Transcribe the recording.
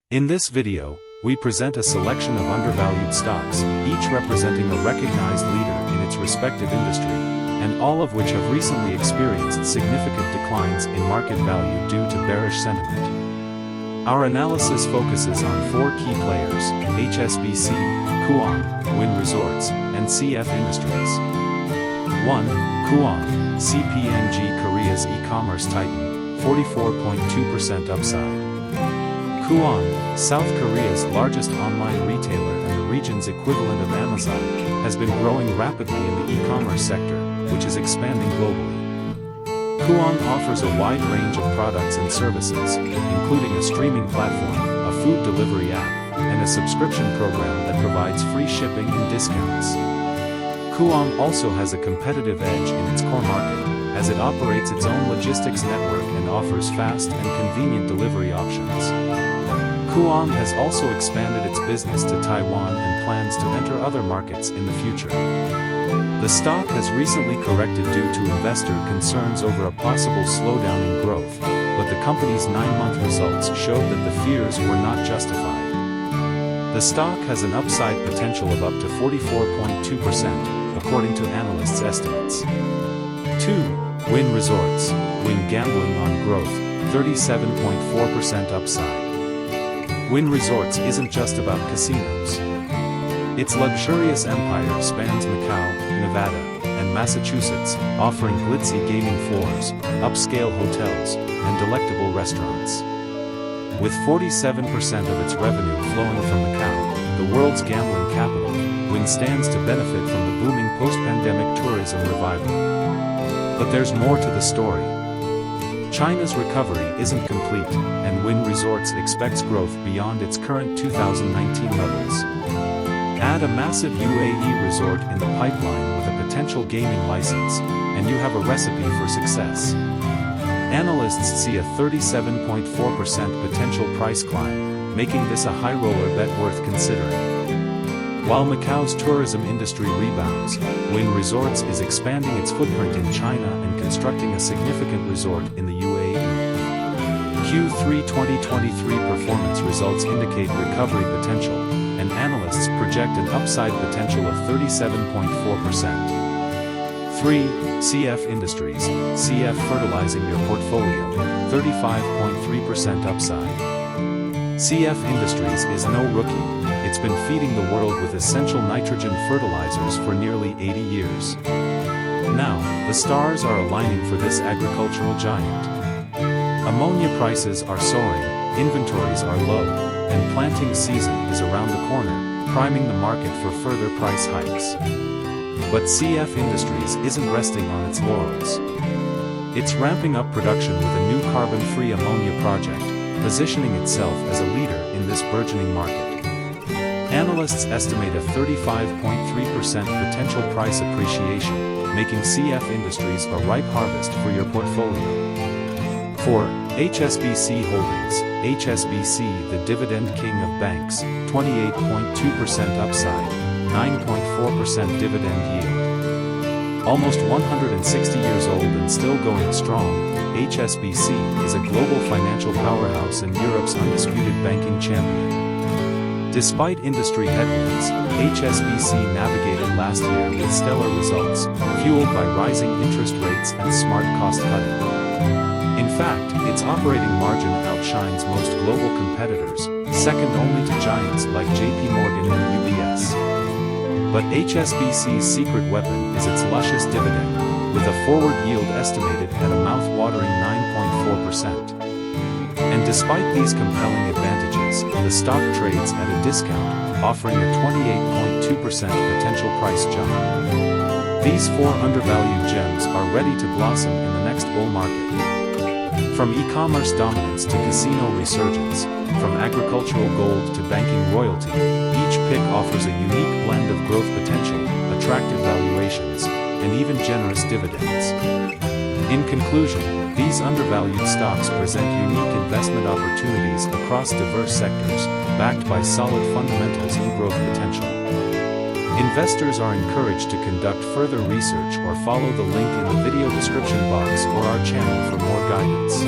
In this video, we present a selection of undervalued stocks, each representing a recognized leader in its respective industry, and all of which have recently experienced significant declines in market value due to bearish sentiment. Our analysis focuses on four key players: HSBC, Kuang, Wynn Resorts, and CF Industries. 1. Kuang, CPNG, Korea's e-commerce titan, 44.2% upside. Kuang, South Korea's largest online retailer and the region's equivalent of Amazon, has been growing rapidly in the e-commerce sector, which is expanding globally. Kuang offers a wide range of products and services, including a streaming platform, a food delivery app, and a subscription program that provides free shipping and discounts. Kuang also has a competitive edge in its core market, as it operates its own logistics network and offers fast and convenient delivery options. Kuang has also expanded its business to Taiwan and plans to enter other markets in the future. The stock has recently corrected due to investor concerns over a possible slowdown in growth, but the company's 9-month results showed that the fears were not justified. The stock has an upside potential of up to 44.2%, according to analysts' estimates. 2. Wynn Resorts, Wynn Gambling on Growth, 37.4% upside. Wynn Resorts isn't just about casinos. Its luxurious empire spans Macau, Nevada, and Massachusetts, offering glitzy gaming floors, upscale hotels, and delectable restaurants. With 47% of its revenue flowing from Macau, the world's gambling capital, Wynn stands to benefit from the booming post-pandemic tourism revival. But there's more to the story. China's recovery isn't complete, and Wynn Resorts expects growth beyond its current 2019 levels. Add a massive UAE resort in the pipeline with a potential gaming license, and you have a recipe for success. Analysts see a 37.4% potential price climb, making this a high roller bet worth considering. While Macau's tourism industry rebounds, Wynn Resorts is expanding its footprint in China and constructing a significant resort in the UAE. Q3 2023 performance results indicate recovery potential, and analysts project an upside potential of 37.4%. 3. CF Industries, CF fertilizing your portfolio, 35.3% upside. CF Industries is no rookie. It's been feeding the world with essential nitrogen fertilizers for nearly 80 years. Now, the stars are aligning for this agricultural giant. Ammonia prices are soaring, inventories are low, and planting season is around the corner, priming the market for further price hikes. But CF Industries isn't resting on its laurels. It's ramping up production with a new carbon-free ammonia project, positioning itself as a leader in this burgeoning market. Analysts estimate a 35.3% potential price appreciation, making CF Industries a ripe harvest for your portfolio. 4. HSBC Holdings, HSBC, the dividend king of banks, 28.2% upside, 9.4% dividend yield. Almost 160 years old and still going strong, HSBC is a global financial powerhouse and Europe's undisputed banking champion. Despite industry headwinds, HSBC navigated last year with stellar results, fueled by rising interest rates and smart cost cutting. In fact, its operating margin outshines most global competitors, second only to giants like JP Morgan and UBS. But HSBC's secret weapon is its luscious dividend, with a forward yield estimated at a mouth-watering 9.4%. And despite these compelling advantages, the stock trades at a discount, offering a 28.2% potential price jump. These four undervalued gems are ready to blossom in the next bull market. From e-commerce dominance to casino resurgence, from agricultural gold to banking royalty, each pick offers a unique blend of growth potential, attractive valuations, and even generous dividends. In conclusion, these undervalued stocks present unique investment opportunities across diverse sectors, backed by solid fundamentals and growth potential. Investors are encouraged to conduct further research or follow the link in the video description box or our channel for more guidance.